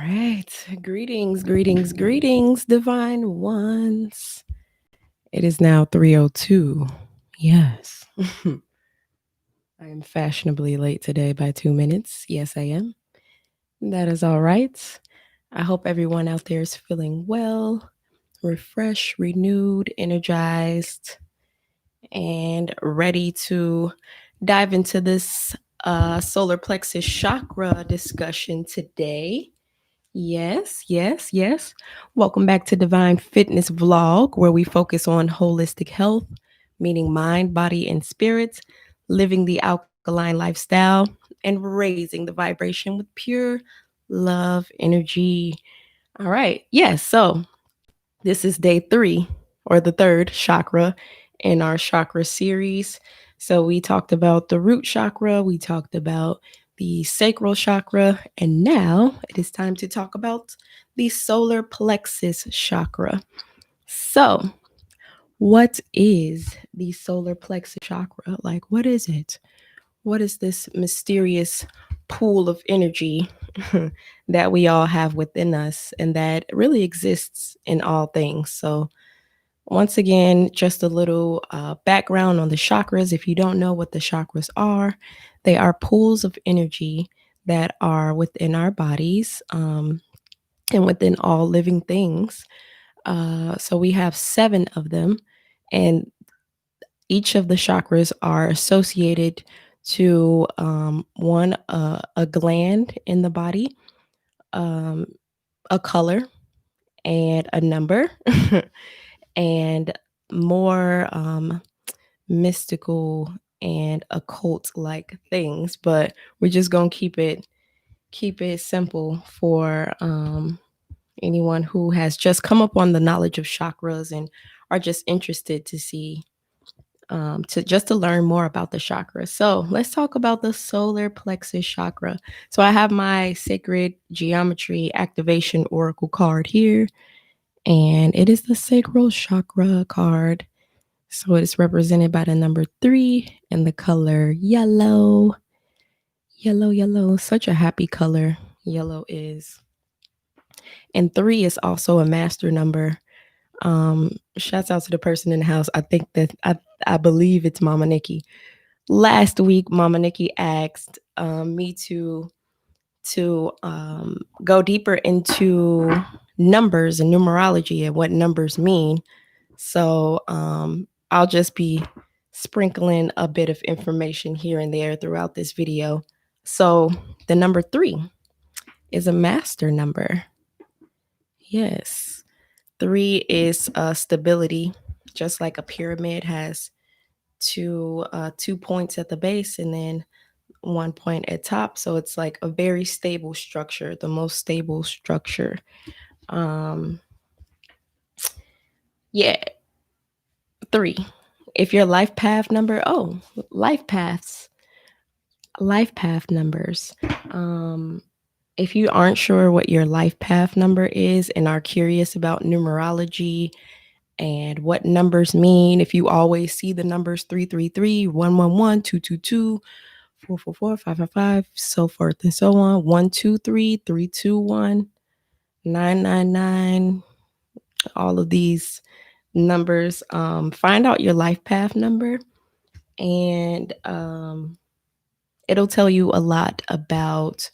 right. Greetings, divine ones. It is now 3:02. Yes. I am fashionably late today by 2 minutes. Yes, I am. That is all right. I hope everyone out there is feeling well, refreshed, renewed, energized, and ready to dive into this solar plexus chakra discussion today. Yes. Welcome back to Divine Fitness Vlog, where we focus on holistic health, meaning mind, body, and spirit, living the alkaline lifestyle, and raising the vibration with pure love energy. All right. Yes. So this is day 3 or the third chakra in our chakra series. So we talked about the root chakra, we talked about the sacral chakra, and now it is time to talk about the solar plexus chakra. So, what is the solar plexus chakra? Like, what is it? What is this mysterious pool of energy that we all have within us and that really exists in all things? So, once again, just a little background on the chakras. If you don't know what the chakras are, they are pools of energy that are within our bodies and within all living things. So we have 7 of them, and each of the chakras are associated to one, a gland in the body, um, a color, and a number, and more mystical and occult like things, but we're just gonna keep it simple for anyone who has just come up on the knowledge of chakras and are just interested to see to learn more about the chakra. So let's talk about the solar plexus chakra. So I have my sacred geometry activation oracle card here, and it is the sacral chakra card. So it's represented by the number 3 and the color yellow. Yellow. Such a happy color. Yellow is. And 3 is also a master number. Shouts out to the person in the house. I believe it's Mama Nikki. Last week, Mama Nikki asked me to go deeper into numbers and numerology and what numbers mean. So I'll just be sprinkling a bit of information here and there throughout this video. So the number 3 is a master number. Yes. 3 is stability, just like a pyramid has two points at the base and then 1 point at top. So it's like a very stable structure, the most stable structure. Um, yeah, 3. If your life path number, life paths, life path numbers. If you aren't sure what your life path number is and are curious about numerology and what numbers mean, if you always see the numbers 333, 111, 222, 444, 555, so forth and so on, 123, 321, 999, all of these numbers, find out your life path number, and it'll tell you a lot about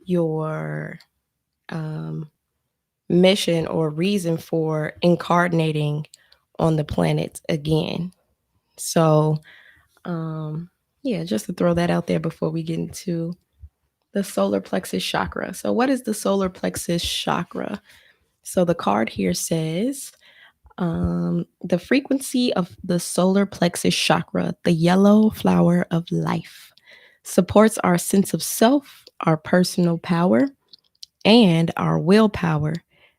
your mission or reason for incarnating on the planet again. So, yeah, just to throw that out there before we get into the solar plexus chakra. So, what is the solar plexus chakra? So, the card here says the frequency of the solar plexus chakra, the yellow flower of life, supports our sense of self, our personal power, and our willpower,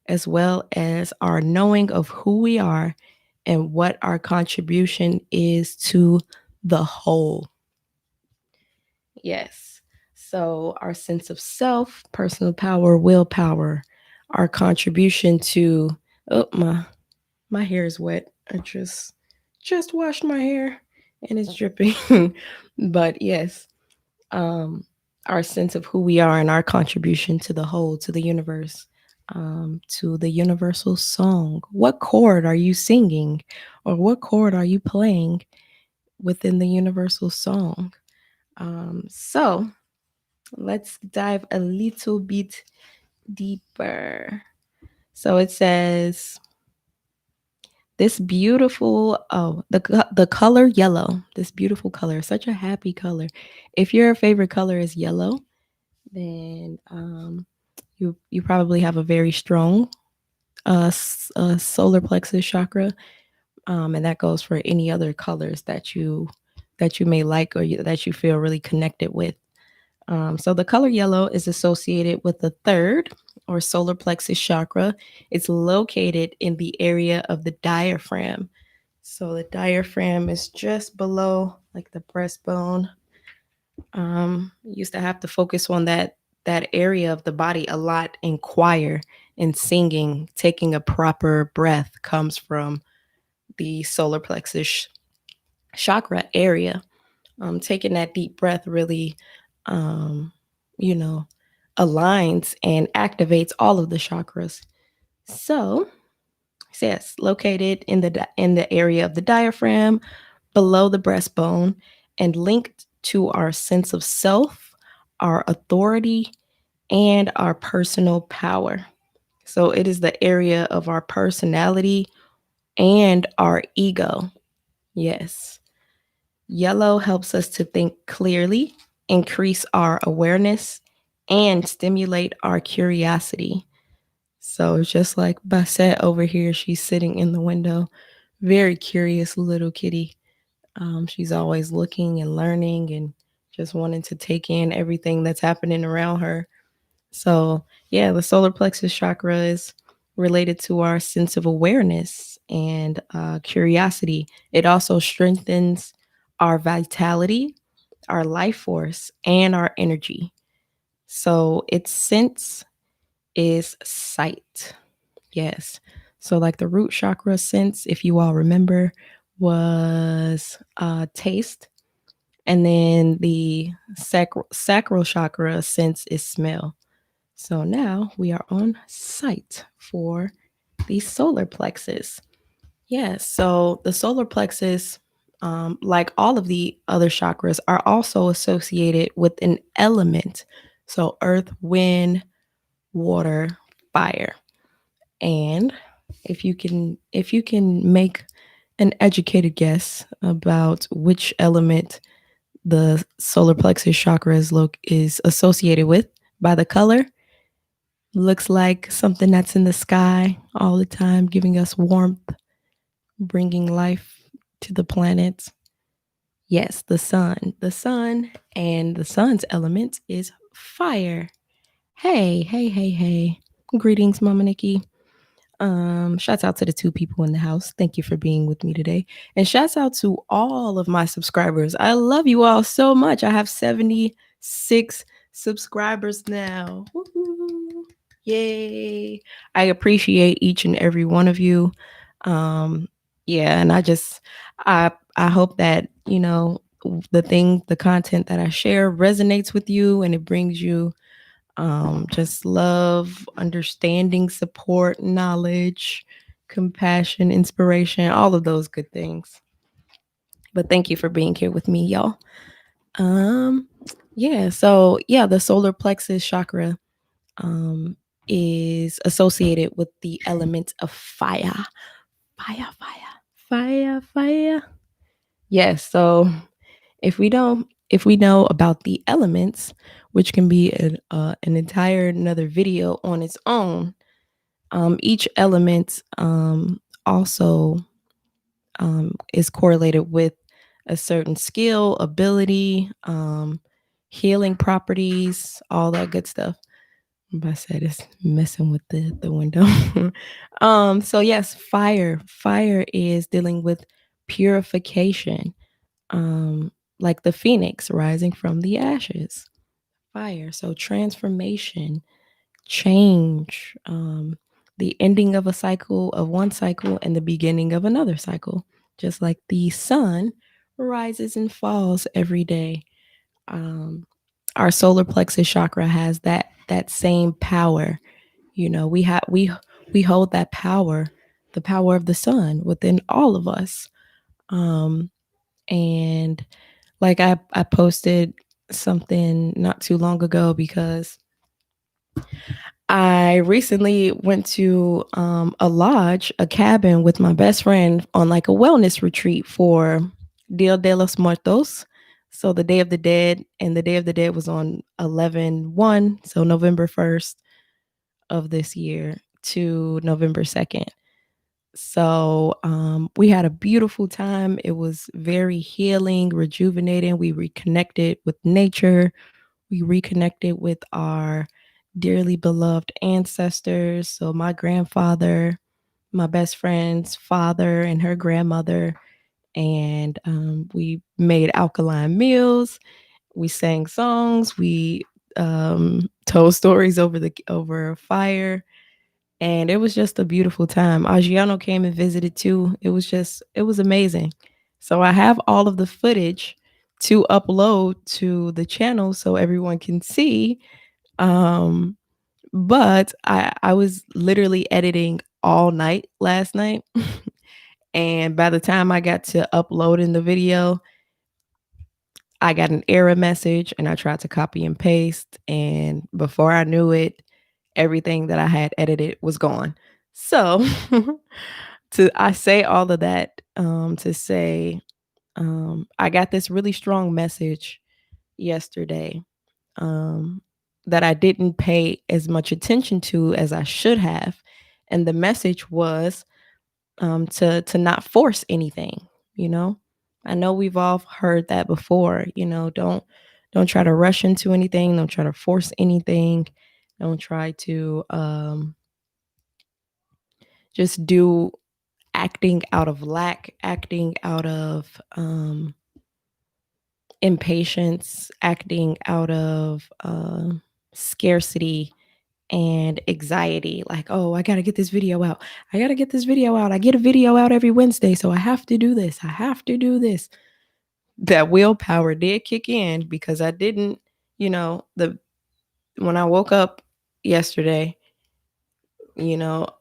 as well as our knowing of who we are and what our contribution is to the whole. Yes. So, our sense of self, personal power, willpower, our contribution to, oh, my hair is wet. I just washed my hair and it's dripping. But yes, um our sense of who we are and our contribution to the whole, to the universe, to the universal song. What chord are you singing, or what chord are you playing within the universal song? So let's dive a little bit deeper. So it says this beautiful, the color yellow, this beautiful color, such a happy color. If your favorite color is yellow, then you probably have a very strong solar plexus chakra, and that goes for any other colors that you may like, or that you feel really connected with. So the color yellow is associated with the third or solar plexus chakra. It's located in the area of the diaphragm. So the diaphragm is just below like the breastbone. Used to have to focus on that area of the body a lot in choir and singing. Taking a proper breath comes from the solar plexus chakra area. Taking that deep breath really, um, you know, aligns and activates all of the chakras. So, yes, located in the area of the diaphragm, below the breastbone, and linked to our sense of self, our authority, and our personal power. So, it is the area of our personality and our ego. Yes. Yellow helps us to think clearly, increase our awareness, and stimulate our curiosity. So, just like Bassett over here, she's sitting in the window, very curious little kitty. She's always looking and learning and just wanting to take in everything that's happening around her. So, yeah, the solar plexus chakra is related to our sense of awareness and curiosity. It also strengthens our vitality, our life force, and our energy. So, its sense is sight. Yes. So, like the root chakra sense, if you all remember, was taste. And then the sacral chakra sense is smell. So now we are on sight for the solar plexus. Yes, so the solar plexus, like all of the other chakras, are also associated with an element. So earth, wind, water, fire. And if you can make an educated guess about which element the solar plexus chakra is associated with by the color, looks like something that's in the sky all the time, giving us warmth, bringing life to the planet. Yes, the sun. The sun, and the sun's element is fire. Hey, hey, hey, hey. Greetings, Mama Nikki. Shouts out to the two people in the house. Thank you for being with me today. And shouts out to all of my subscribers. I love you all so much. I have 76 subscribers now. Woo-hoo. Yay. I appreciate each and every one of you. Um, yeah, and I hope that, the content that I share resonates with you and it brings you just love, understanding, support, knowledge, compassion, inspiration, all of those good things. But thank you for being here with me, y'all. Um, yeah, the solar plexus chakra um is associated with the element of fire. Fire, fire, fire, fire. Yes, so if we know about the elements, which can be an entire another video on its own, each element also is correlated with a certain skill, ability, healing properties, all that good stuff. But I said it's messing with the window. So yes, fire. Fire is dealing with purification, like the phoenix rising from the ashes. Fire. So transformation, change, the ending of a cycle, of one cycle, and the beginning of another cycle. Just like the sun rises and falls every day. Um, our solar plexus chakra has that same power. You know, we hold that power, the power of the sun within all of us. Um, and like I posted something not too long ago because I recently went to a lodge, a cabin with my best friend on like a wellness retreat for Dia de los Muertos. So the Day of the Dead, and the Day of the Dead was on 11/1, so November 1st of this year to November 2nd. So we had a beautiful time. It was very healing, rejuvenating. We reconnected with nature. We reconnected with our dearly beloved ancestors. So my grandfather, my best friend's father, and her grandmother. And we made alkaline meals. We sang songs. We told stories over a fire, and it was just a beautiful time. Adriano came and visited too. It was amazing. So I have all of the footage to upload to the channel so everyone can see. Um, but I was literally editing all night last night. And by the time I got to uploading the video, I got an error message and I tried to copy and paste. And before I knew it, everything that I had edited was gone. So I say all of that to say I got this really strong message yesterday um, that I didn't pay as much attention to as I should have. And the message was to not force anything. You know, I know we've all heard that before. You know, don't try to rush into anything. Don't try to force anything. Don't try to just do acting out of lack, acting out of impatience, acting out of scarcity and anxiety. Like, oh, I got to get this video out. I got to get this video out. I get a video out every Wednesday, so I have to do this. I have to do this. That willpower did kick in because I didn't, the when I woke up yesterday,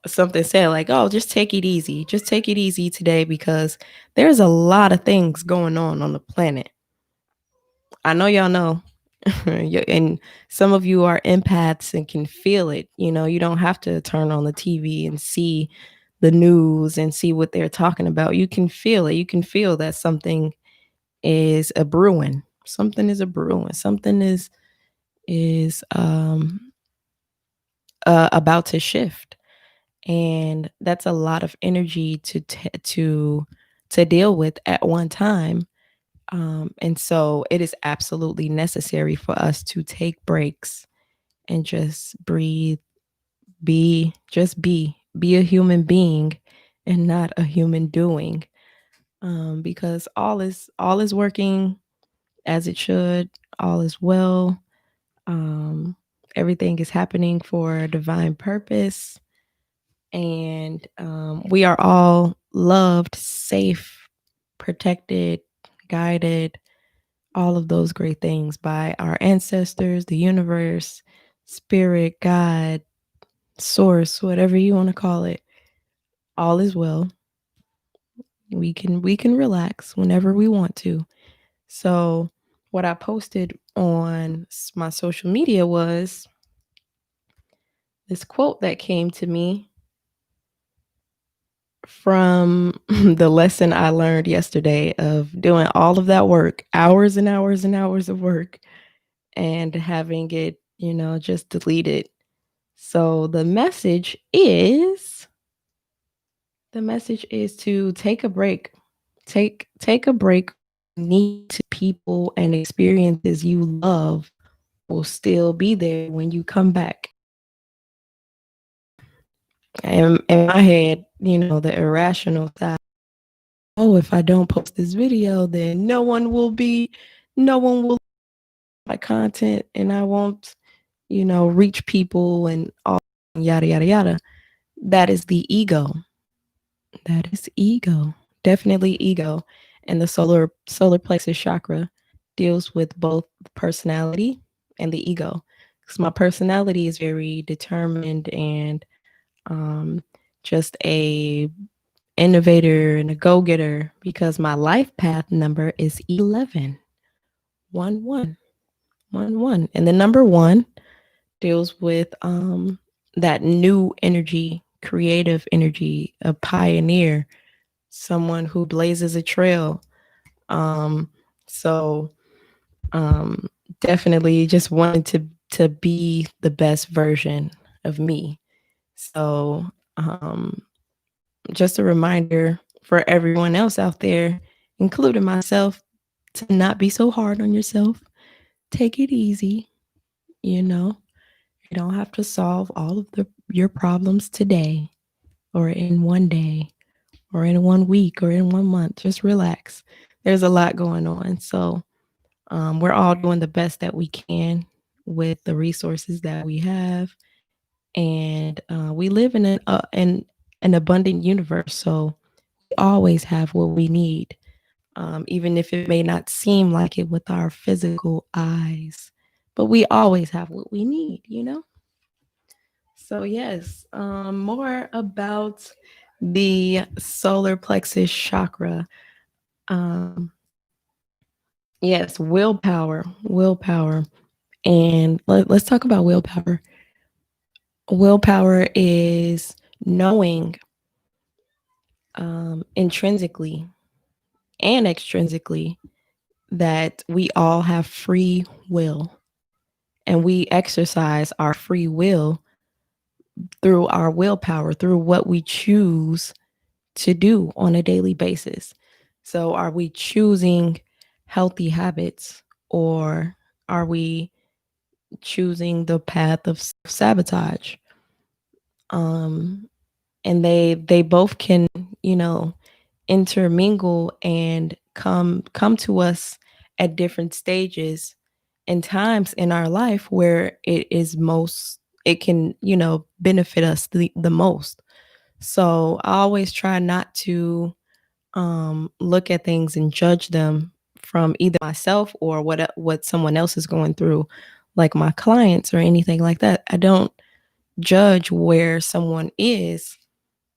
something said like, "Oh, just take it easy. Just take it easy today because there's a lot of things going on the planet." I know y'all know. And some of you are empaths and can feel it. You don't have to turn on the TV and see the news and see what they're talking about. You can feel it. You can feel that something is a brewing. Something is a brewing. Something is about to shift, and that's a lot of energy to deal with at one time. And so it is absolutely necessary for us to take breaks and just breathe, be a human being and not a human doing. Because all is working as it should, all is well. Um, Everything is happening for a divine purpose, and we are all loved, safe, protected, guided, all of those great things by our ancestors, the universe, spirit, God, source, whatever you want to call it. All is well. We can relax whenever we want to. So what I posted on my social media was this quote that came to me from the lesson I learned yesterday of doing all of that work, hours and hours and hours of work, and having it, just deleted. So the message is to take a break. Take a break. Need to people and experiences you love will still be there when you come back. And in my head, the irrational side, oh, if I don't post this video, then no one will my content and I won't, reach people and all yada yada yada. That is the ego. That is ego. Definitely ego. And the solar plexus chakra deals with both personality and the ego. Because my personality is very determined and um, just a innovator and a go-getter because my life path number is 11. 1 1 1 1. And the number one deals with that new energy, creative energy, a pioneer, someone who blazes a trail. Um, so um, definitely just wanted to be the best version of me. So just a reminder for everyone else out there, including myself, to not be so hard on yourself. Take it easy. You know, you don't have to solve all of your problems today or in one day or in 1 week or in 1 month. Just relax. There's a lot going on. So we're all doing the best that we can with the resources that we have. And we live in an abundant universe. So we always have what we need, even if it may not seem like it with our physical eyes. But we always have what we need, you know? So, yes, more about the solar plexus chakra. Um, yes, willpower. And let's talk about willpower. Willpower is knowing intrinsically and extrinsically that we all have free will and we exercise our free will through our willpower, through what we choose to do on a daily basis. So, are we choosing healthy habits or are we choosing the path of sabotage? And they both can, you know, intermingle and come to us at different stages and times in our life where it can, you know, benefit us the most. So I always try not to look at things and judge them from either myself or what someone else is going through, like my clients or anything like that. I don't judge where someone is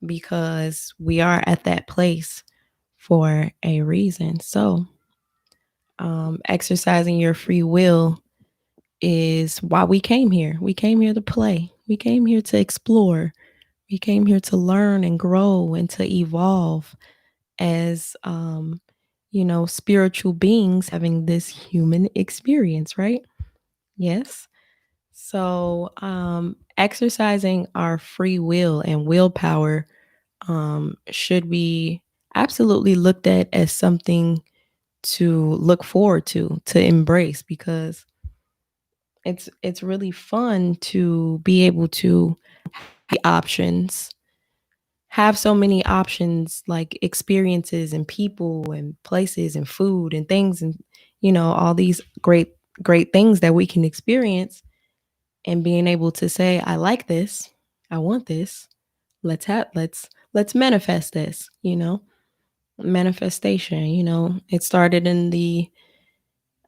because we are at that place for a reason. So, exercising your free will is why we came here. We came here to play. We came here to explore. We came here to learn and grow and to evolve as, spiritual beings having this human experience, right? Yes. So, exercising our free will and willpower should be absolutely looked at as something to look forward to embrace because it's really fun to be able to have options, have so many options like experiences and people and places and food and things and all these great things that we can experience and being able to say I like this, I want this, let's manifest this, manifestation, it started in the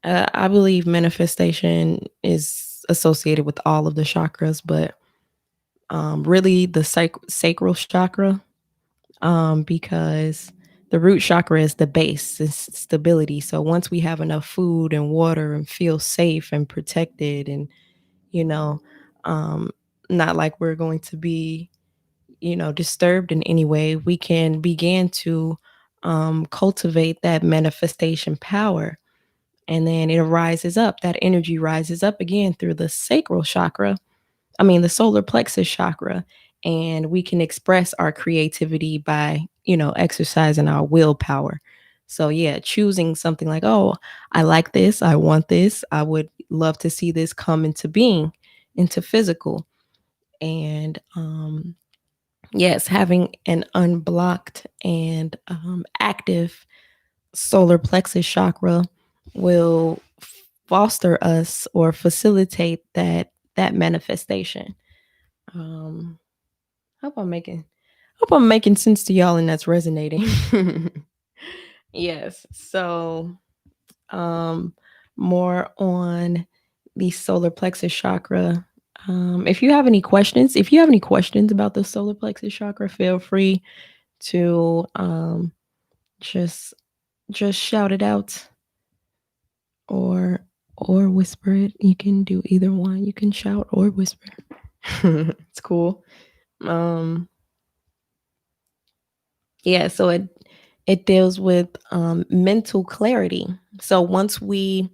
I believe manifestation is associated with all of the chakras, but really the sacral chakra, because the root chakra is the base, is stability. So once we have enough food and water and feel safe and protected and, you know, um, not like we're going to be, disturbed in any way, we can begin to cultivate that manifestation power. And then it rises up, that energy rises up again through the sacral chakra, the solar plexus chakra. And we can express our creativity by, exercising our willpower. So, yeah, choosing something like, oh, I like this, I want this, I would love to see this come into being, into physical. And yes, having an unblocked and active solar plexus chakra will foster us or facilitate that manifestation. Um, hope I'm making hope I'm making sense to y'all and that's resonating. Yes. So, um, more on the solar plexus chakra. If you have any questions about the solar plexus chakra, feel free to just just shout it out or whisper it. You can do either one. You can shout or whisper. It's cool. Um, yeah, so it deals with mental clarity. So once we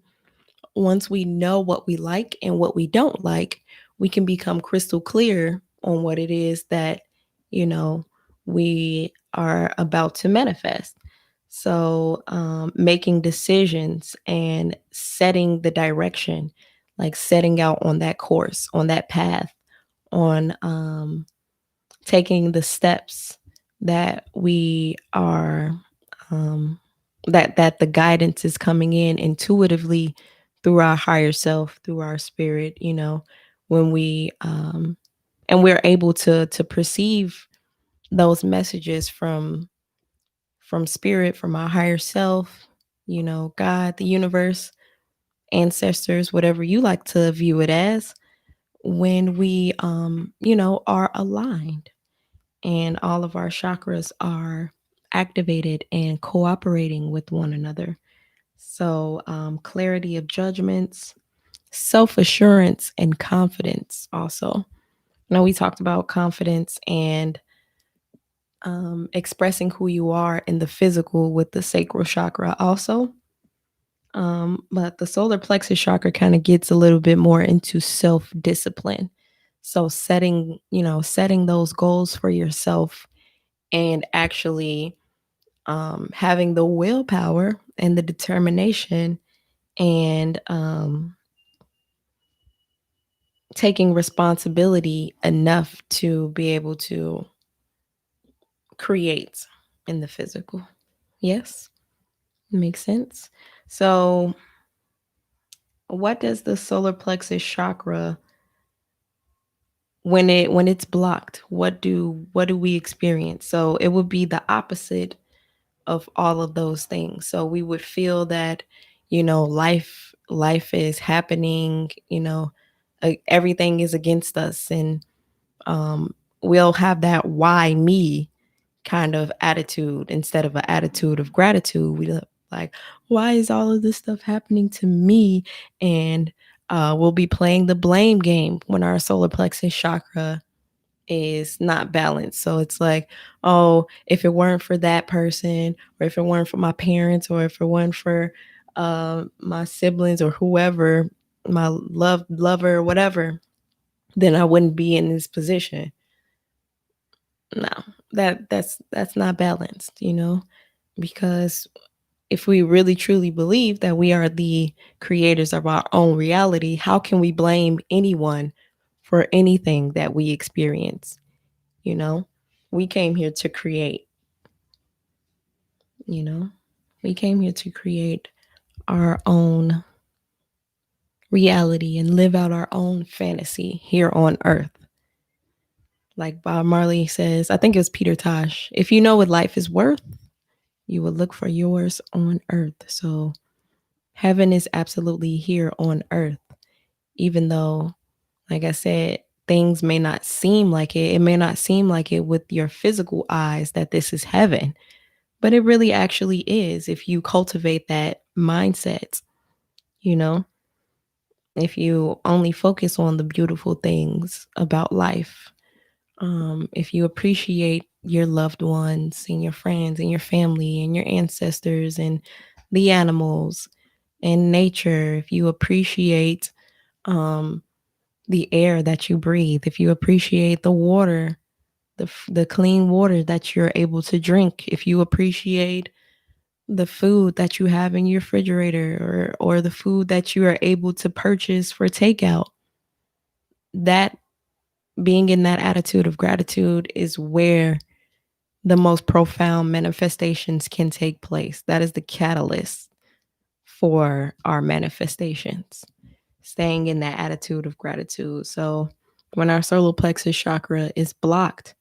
know what we like and what we don't like, we can become crystal clear on what it is that, you know, we are about to manifest. So, making decisions and setting the direction, like setting out on that course, on that path, on taking the steps that we are um, that the guidance is coming in intuitively through our higher self, through our spirit, when we and we're able to perceive those messages from spirit, from our higher self, God, the universe, ancestors, whatever you like to view it as, when we are aligned and all of our chakras are activated and cooperating with one another. So, clarity of judgments, self assurance, and confidence. Also, now we talked about confidence and expressing who you are in the physical with the sacral chakra, also. But the solar plexus chakra kind of gets a little bit more into self discipline. So, setting those goals for yourself and actually having the willpower and the determination and taking responsibility enough to be able to create in the physical. Yes, makes sense. So, what does the solar plexus chakra, when it's blocked, what do we experience? So it would be the opposite of all of those things. So we would feel that, life is happening, everything is against us, and we'll have that why me kind of attitude instead of an attitude of gratitude. We look like, why is all of this stuff happening to me? And we'll be playing the blame game when our solar plexus chakra is not balanced. So it's like, oh, if it weren't for that person, or if it weren't for my parents, or if it weren't for my siblings or whoever, my lover, whatever, then I wouldn't be in this position. No, that's not balanced, because if we really truly believe that we are the creators of our own reality, how can we blame anyone for anything that we experience? You know, we came here to create, you know, we came here to create our own reality and live out our own fantasy here on earth. Like Bob Marley says, I think it was Peter Tosh, if you know what life is worth, you will look for yours on earth. So heaven is absolutely here on earth, even though, like I said, things may not seem like it. It may not seem like it with your physical eyes that this is heaven, but it really actually is if you cultivate that mindset, you know, if you only focus on the beautiful things about life, if you appreciate your loved ones and your friends and your family and your ancestors and the animals and nature, if you appreciate um, the air that you breathe, if you appreciate the water, the clean water that you're able to drink, if you appreciate the food that you have in your refrigerator, or the food that you are able to purchase for takeout, that being in that attitude of gratitude is where the most profound manifestations can take place. That is the catalyst for our manifestations, staying in that attitude of gratitude. So when our solar plexus chakra is blocked,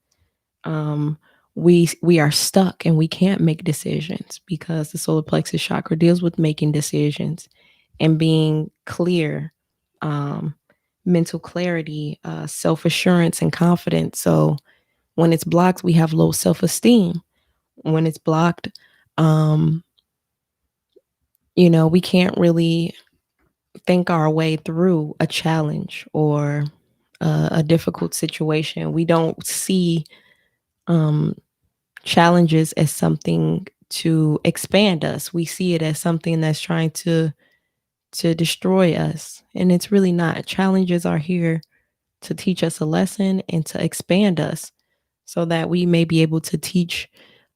um, we are stuck and we can't make decisions because the solar plexus chakra deals with making decisions and being clear um, mental clarity, self assurance, and confidence. So when it's blocked, we have low self esteem. When it's blocked, um, we can't really think our way through a challenge or a difficult situation. We don't see um, challenges as something to expand us. We see it as something that's trying to destroy us, and it's really not. Challenges are here to teach us a lesson and to expand us so that we may be able to teach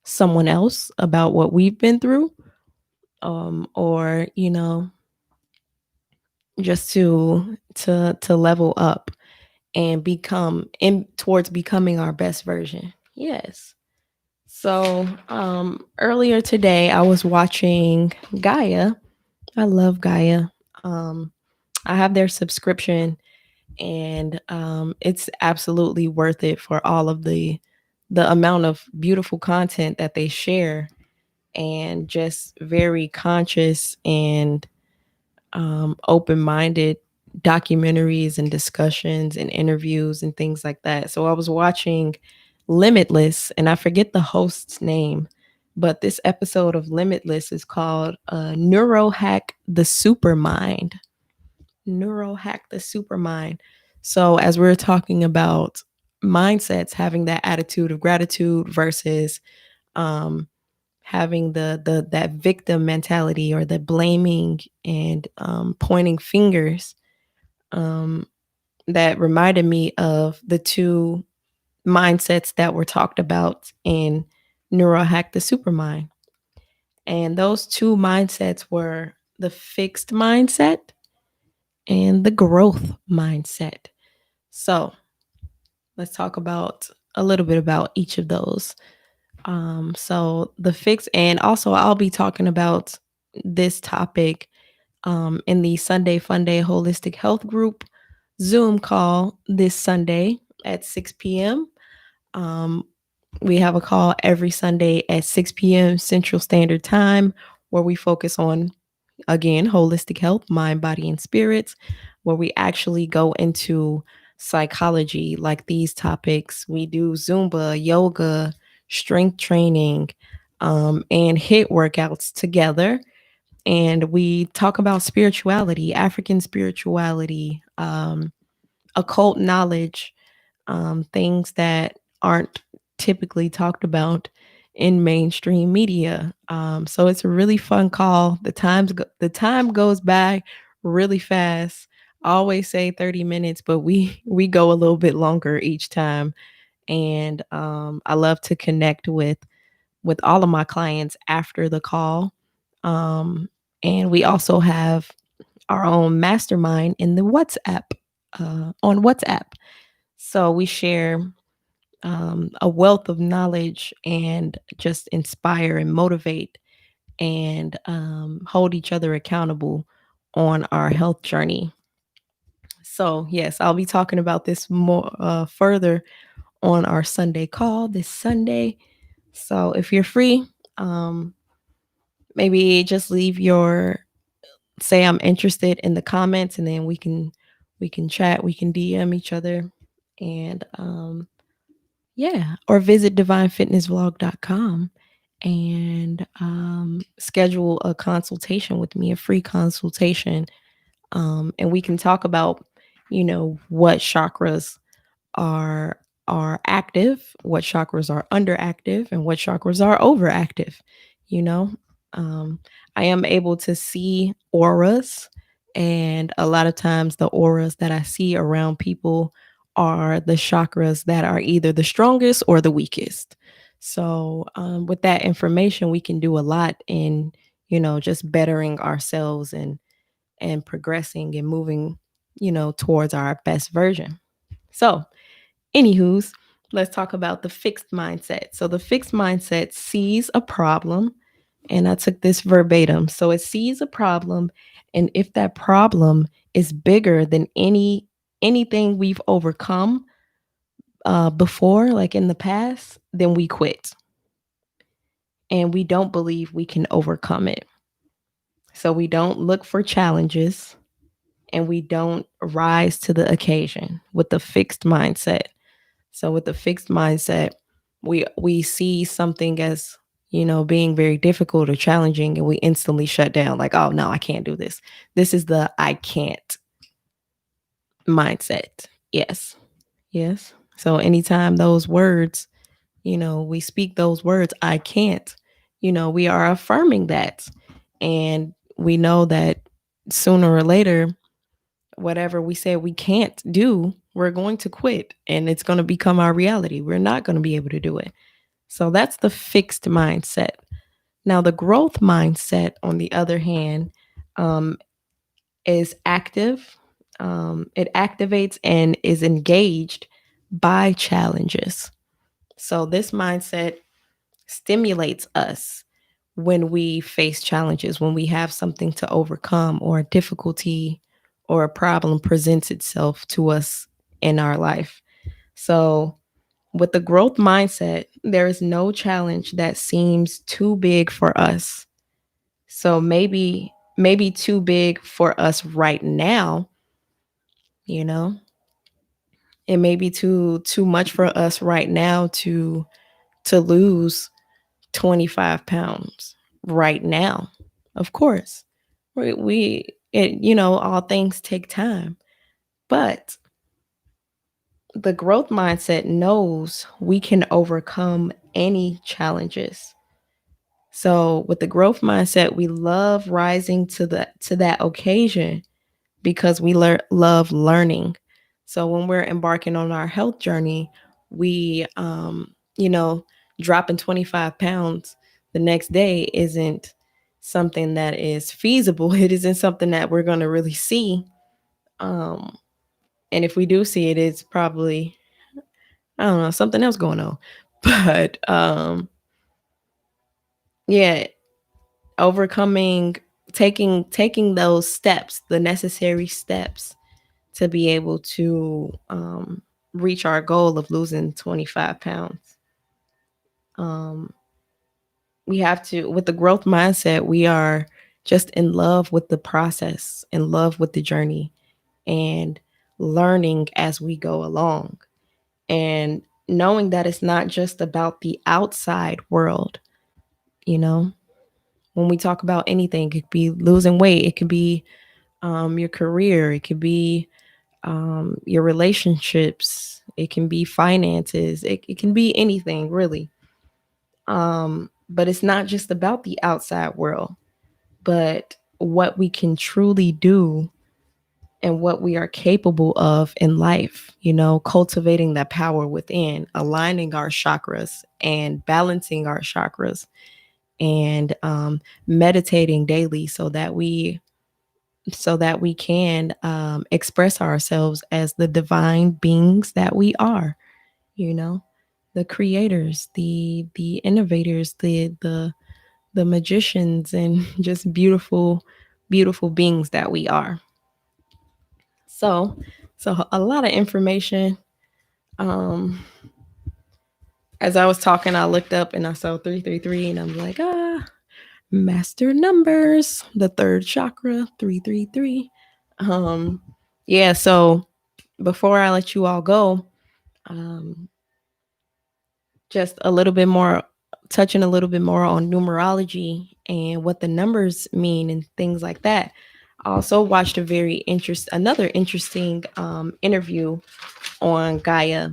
someone else about what we've been through, or just to level up and become in towards becoming our best version. Yes. So earlier today I was watching Gaia. I love Gaia. um I have their subscription, and it's absolutely worth it for all of the amount of beautiful content that they share, and just very conscious and open-minded documentaries and discussions and interviews and things like that. So I was watching Limitless, and I forget the host's name, but this episode of Limitless is called Neurohack the Supermind. Neurohack the Supermind. So as we're talking about mindsets, having that attitude of gratitude versus um, having the that victim mentality or the blaming and pointing fingers, um, that reminded me of the two mindsets that were talked about in Neurohack the Supermind. And those two mindsets were the fixed mindset and the growth mindset. So let's talk about a little bit about each of those. So the fix, and also I'll be talking about this topic in the Sunday Funday Holistic Health Group Zoom call this Sunday at 6 p.m. Um, we have a call every Sunday at 6 p.m. Central Standard Time where we focus on, again, holistic health, mind, body, and spirits, where we actually go into psychology like these topics. We do Zumba, yoga, strength training, and HIIT workouts together. And we talk about spirituality, African spirituality, occult knowledge, things that aren't typically talked about in mainstream media. So it's a really fun call. The time goes by really fast. I always say 30 minutes, but we go a little bit longer each time. And I love to connect with all of my clients after the call. Um, and we also have our own mastermind in the WhatsApp, on WhatsApp. So we share a wealth of knowledge and just inspire and motivate and hold each other accountable on our health journey. So, yes, I'll be talking about this more further on our Sunday call this Sunday. So, if you're free, um, maybe just leave your say I'm interested in the comments, and then we can chat, we can DM each other, and yeah, or visit divinefitnessvlog.com and schedule a consultation with me, a free consultation. And we can talk about, what chakras are are active, what chakras are underactive, and what chakras are overactive. You know, um, I am able to see auras, and a lot of times the auras that I see around people are the chakras that are either the strongest or the weakest. So, with that information, we can do a lot in, just bettering ourselves and progressing and moving, towards our best version. So, anywho's, let's talk about the fixed mindset. So the fixed mindset sees a problem, and I took this verbatim. So it sees a problem, and if that problem is bigger than anything we've overcome before, like in the past, then we quit, and we don't believe we can overcome it. So we don't look for challenges, and we don't rise to the occasion with the fixed mindset. So with the fixed mindset, we see something as, being very difficult or challenging, and we instantly shut down like, "Oh, no, I can't do this." This is the I can't mindset. Yes. Yes. So anytime those words, we speak those words, I can't, we are affirming that. And we know that sooner or later, whatever we said we can't do, we're going to quit and it's going to become our reality. We're not going to be able to do it. So that's the fixed mindset. Now, the growth mindset, on the other hand, um, is active. It activates and is engaged by challenges. So, this mindset stimulates us when we face challenges, when we have something to overcome or a difficulty or a problem presents itself to us in our life. So, with the growth mindset, there is no challenge that seems too big for us. So maybe too big for us right now, you know. It may be too much for us right now to lose 25 pounds right now. Of course. All things take time. But the growth mindset knows we can overcome any challenges. So with the growth mindset, we love rising to that occasion because we love learning. So when we're embarking on our health journey, we dropping 25 pounds the next day isn't something that is feasible. It isn't something that we're going to really see. Um, and if we do see it, it's probably, I don't know, something else going on. But yeah, overcoming, taking those steps, the necessary steps to be able to reach our goal of losing 25 pounds. Um, we have to, with the growth mindset, we are just in love with the process, in love with the journey, and learning as we go along. And knowing that it's not just about the outside world, you know, when we talk about anything, it could be losing weight, it could be your career, it could be your relationships, it can be finances, it can be anything really. But it's not just about the outside world, but what we can truly do and what we are capable of in life, cultivating that power within, aligning our chakras and balancing our chakras, and meditating daily so that we can express ourselves as the divine beings that we are, you know, the creators, the innovators, the magicians, and just beautiful, beautiful beings that we are. So, so a lot of information. Um, as I was talking, I looked up and I saw 333, and I'm like, master numbers, the third chakra, 333. Um, yeah. So before I let you all go, um, just a little bit more, touching a little bit more on numerology and what the numbers mean and things like that. I also watched another interesting interview on Gaia.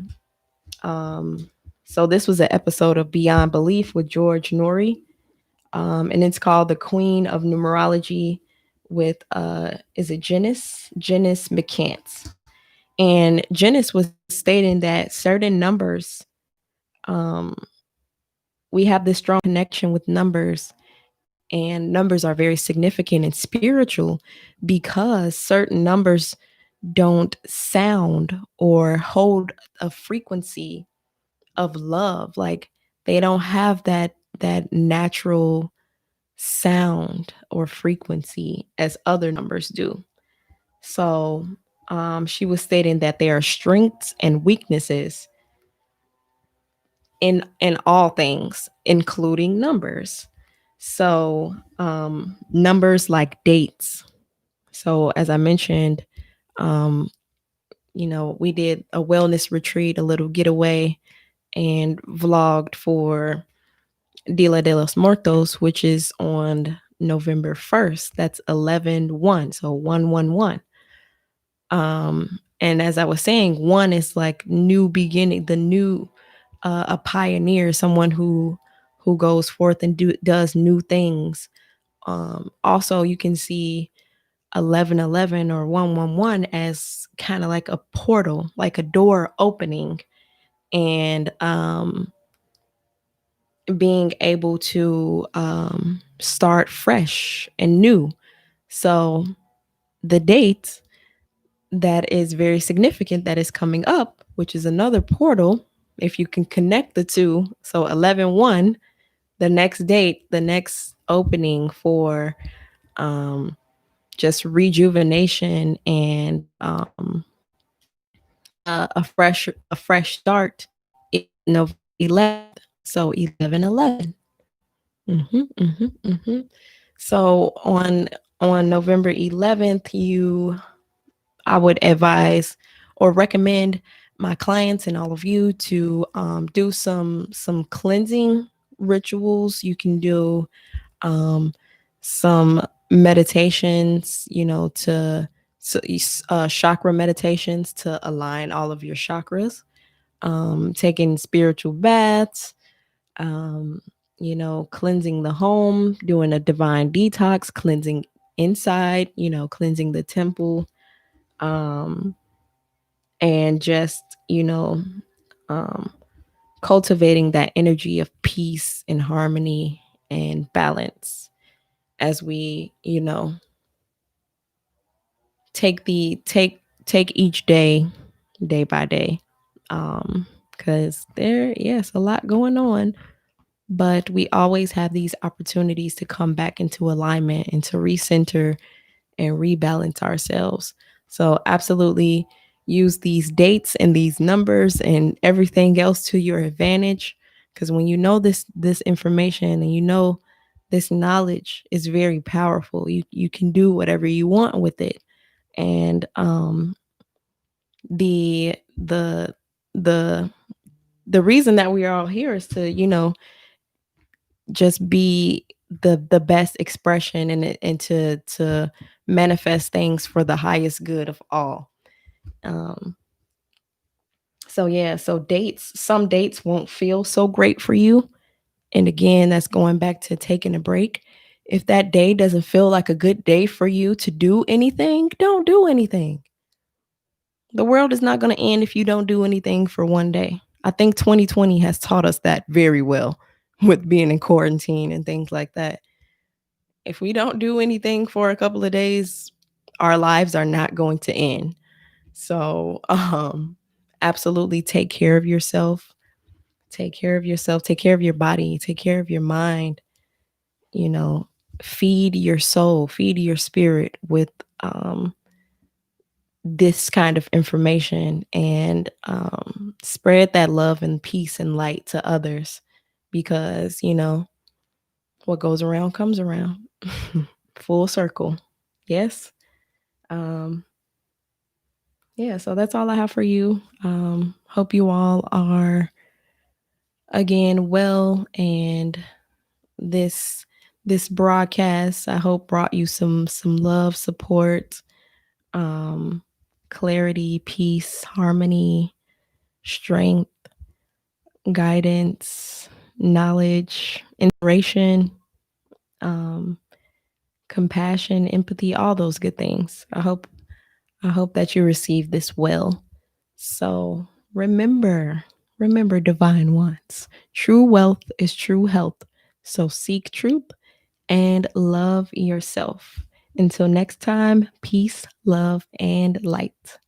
Um, so this was an episode of Beyond Belief with George Norrie, and it's called "The Queen of Numerology" with is it Janice McCants. And Janice was stating that certain numbers, um, we have this strong connection with numbers, and numbers are very significant and spiritual because certain numbers don't sound or hold a frequency of love. Like they don't have that natural sound or frequency as other numbers do. So she was stating that there are strengths and weaknesses in all things, including numbers. So numbers like dates, So, as I mentioned, um, we did a wellness retreat, a little getaway, and vlogged for Dia de los Muertos, which is on November 1st. That's 11/1, so 111. And as I was saying, one is like new beginning, the new a pioneer, someone who goes forth and does new things. Also, you can see 1111 or 111 as kind of like a portal, like a door opening, and being able to start fresh and new. So the date that is very significant that is coming up, which is another portal, if you can connect the two. So 11/1, the next date, the next opening for um, just rejuvenation and a fresh start is November 11th. So 11/11. So on November 11th, I would advise or recommend my clients and all of you to do some cleansing rituals. You can do um, some meditations, chakra meditations to align all of your chakras. Taking spiritual baths, um, cleansing the home, doing a divine detox, cleansing inside, cleansing the temple, um, and just, um, cultivating that energy of peace and harmony and balance as we, take each day by day. Because yes, a lot going on, but we always have these opportunities to come back into alignment and to recenter and rebalance ourselves. So, absolutely use these dates and these numbers and everything else to your advantage. Because when you know this information and this knowledge is very powerful, you can do whatever you want with it. And the the the the reason that we are all here is to just be the best expression and to manifest things for the highest good of all. um so yeah, so some dates won't feel so great for you, and again, that's going back to taking a break. If that day doesn't feel like a good day for you to do anything, don't do anything. The world is not going to end if you don't do anything for one day. I think 2020 has taught us that very well with being in quarantine and things like that. If we don't do anything for a couple of days, our lives are not going to end. So, absolutely take care of yourself. Take care of yourself. Take care of your body. Take care of your mind. You know, feed your soul, feed your spirit with this kind of information, and spread that love and peace and light to others, because, what goes around comes around. Full circle. Yes. Um, yeah, so that's all I have for you. Hope you all are again well, and this this broadcast, I hope, brought you some love, support, um, clarity, peace, harmony, strength, guidance, knowledge, inspiration, um, compassion, empathy, all those good things. I hope that you receive this well. So remember, divine ones. True wealth is true health. So seek truth and love yourself. Until next time, peace, love, and light.